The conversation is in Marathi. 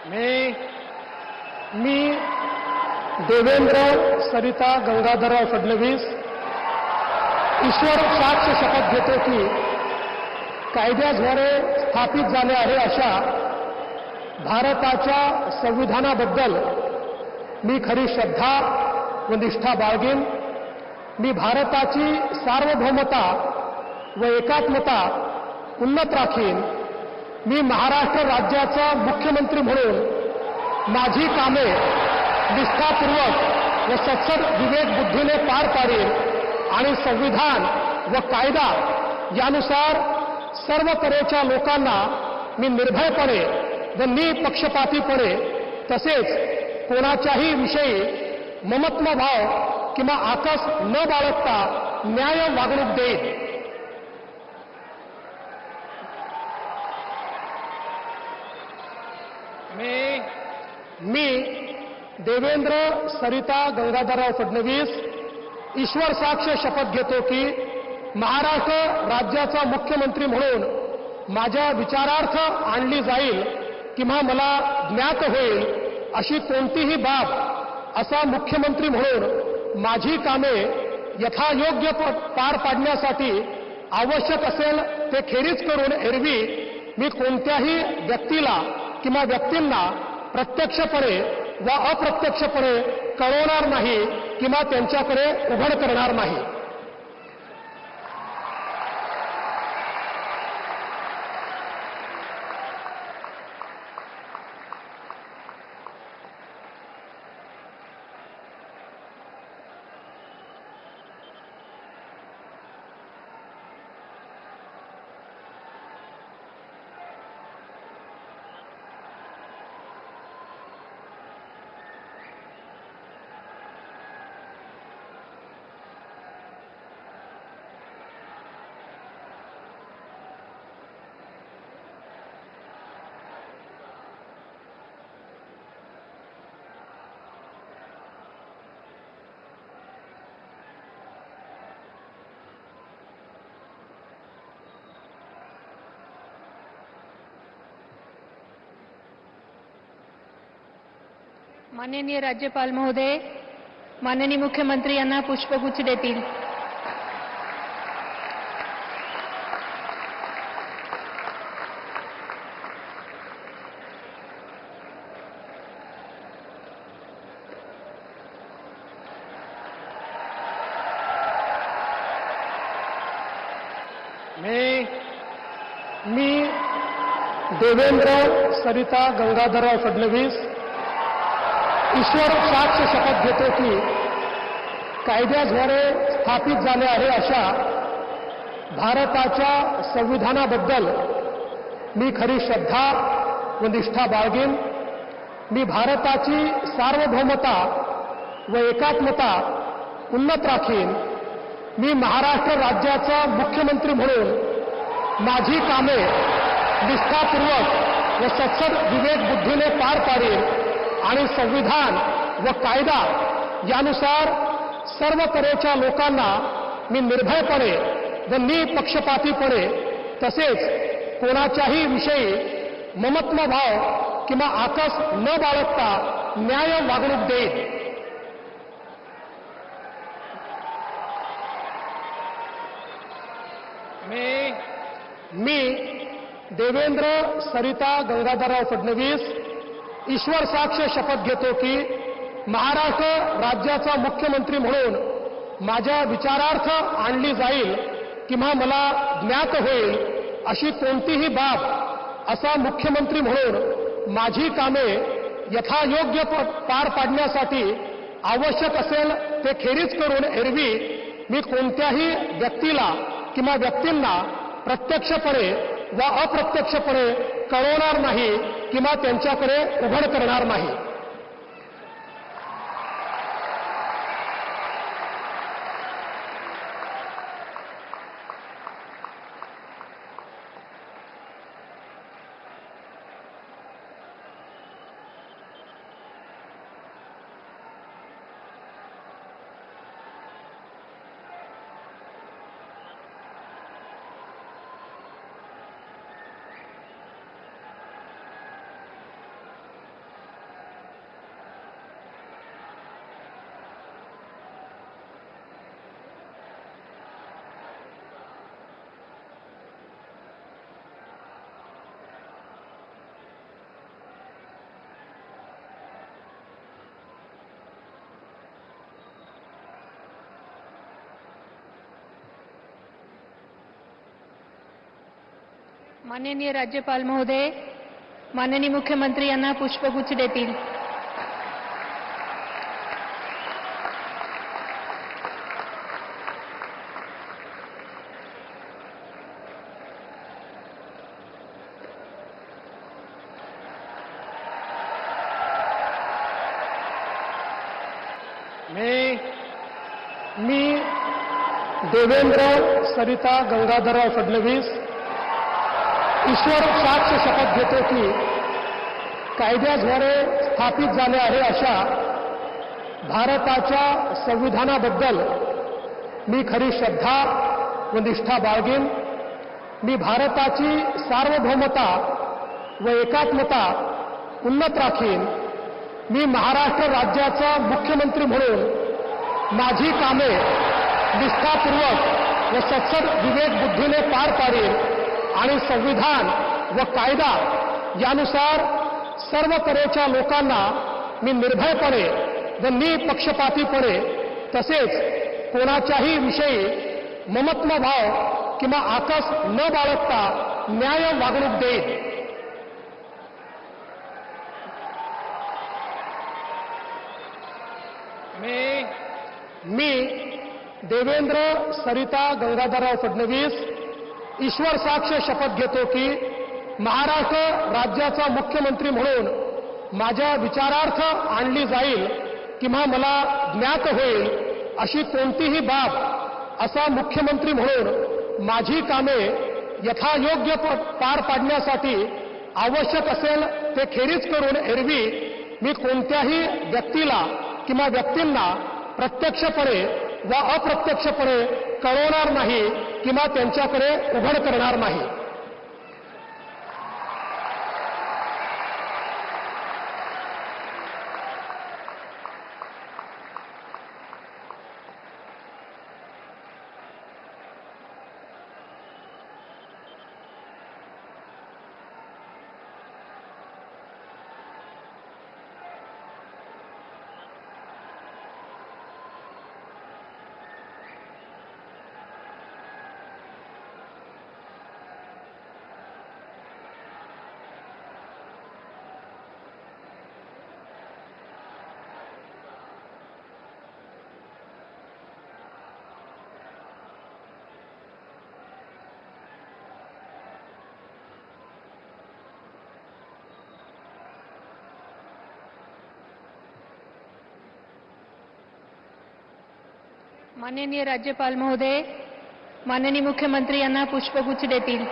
मी देवेंद्र सरिता गंगाधरराव फडणवीस ईश्वर साक्ष शपथ घेतो की कायद्याद्वारे स्थापित झाले आहे अशा भारताच्या संविधानाबद्दल मी खरी श्रद्धा व निष्ठा बाळगेन. मी भारताची सार्वभौमता व एकात्मता उन्नत राखीन. मी महाराष्ट्र राज्याचा मुख्यमंत्री म्हणून माझी कामे निष्ठापूर्वक व सत्सद विवेक बुद्धीने पार पाडेन आणि संविधान व कायदा यानुसार सर्व तऱ्हेच्या लोकांना मी निर्भयपणे व निपक्षपातीपणे तसेच कोणाच्याही विषयी ममत्वभाव किंवा आकस न बाळगता न्याय वागणूक देईन. मी देवेंद्र सरिता गंगाधरराव फडणवीस ईश्वर साक्ष शपथ घेतो की महाराष्ट्र राज्याचा मुख्यमंत्री म्हणून माझ्या विचारार्थ आणली जाईल किंवा मला ज्ञात होईल अशी कोणतीही बाब असा मुख्यमंत्री म्हणून माझी कामे यथायोग्य पार पाडण्यासाठी आवश्यक असेल ते खेरीज करून एरवी मी कोणत्याही व्यक्तीला किंवा व्यक्तींना प्रत्यक्षपणे व अप्रत्यक्षपणे कळवणार नाही किंवा त्यांच्याकडे उघड करणार नाही. माननीय राज्यपाल महोदय, माननीय मुख्यमंत्री यांना पुष्पगुच्छ देतील. मी देवेंद्र सरिता गंगाधरराव फडणवीस ईश्वर साक्ष शपथ घेतो की कायद्याद्वारे स्थापित झाले आहे अशा भारताच्या संविधानाबद्दल मी खरी श्रद्धा व निष्ठा बाळगेन. मी भारताची सार्वभौमता व एकात्मता उन्नत राखीन. मी महाराष्ट्र राज्याचा मुख्यमंत्री म्हणून माझी कामे निष्ठापूर्वक व सत्सद विवेक बुद्धीने पार पाडेन आणि संविधान व कायदा यानुसार सर्व तऱ्हेच्या लोकांना मी निर्भयपणे व निपक्षपातीपणे तसेच कोणाच्याही विषयी ममत्वभाव किंवा आकस न बाळगता न्याय वागणूक देईन. मी देवेंद्र सरिता गंगाधरराव फडणवीस ईश्वर साक्ष शपथ घेतो की महाराष्ट्र राज्याचा मुख्यमंत्री म्हणून माझ्या विचारार्थ आणली जाईल किंवा मला ज्ञात होईल अशी कोणतीही बाब असा मुख्यमंत्री म्हणून माझी कामे यथायोग्य पार पाडण्यासाठी आवश्यक असेल ते खेरीज करून एरवी मी कोणत्याही व्यक्तीला किंवा व्यक्तींना प्रत्यक्षपणे व अप्रत्यक्षपणे कळवणार नाही किंवा त्यांच्याकडे उघड करणार नाही. माननीय राज्यपाल महोदय, माननीय मुख्यमंत्री यांना पुष्पगुच्छ देतील. मी देवेंद्र सरिता गंगाधरराव फडणवीस ईश्वर साक्ष शपथ घेतो की कायद्याद्वारे स्थापित झाले आहे अशा भारताच्या संविधानाबद्दल मी खरी श्रद्धा व निष्ठा बाळगेन. मी भारताची सार्वभौमता व एकात्मता उन्नत राखीन. मी महाराष्ट्र राज्याचा मुख्यमंत्री म्हणून माझी कामे निष्ठापूर्वक व सत्सद विवेक बुद्धीने पार पाडेन आणि संविधान व कायदा यानुसार सर्व तऱ्हेच्या लोकांना मी निर्भयपणे व निपक्षपातीपणे तसेच कोणाच्याही विषयी ममत्वभाव किंवा आकस न बाळगता न्याय वागणूक देईन. मी देवेंद्र सरिता गंगाधरराव फडणवीस ईश्वर साक्ष शपथ घेतो की महाराष्ट्र राज्याचा मुख्यमंत्री म्हणून माझ्या विचारार्थ आणली जाईल किंवा मला ज्ञात होईल अशी कोणतीही बाब असा मुख्यमंत्री म्हणून माझी कामे यथायोग्य पार पाडण्यासाठी आवश्यक असेल ते खेरीज करून एरवी मी कोणत्याही व्यक्तीला किंवा व्यक्तींना प्रत्यक्षपणे व अप्रत्यक्षपणे कळवणार नाही किंवा त्यांच्याकडे उघड करणार नाही. माननीय राज्यपाल महोदय, माननीय मुख्यमंत्री यांना पुष्पगुच्छ देतील.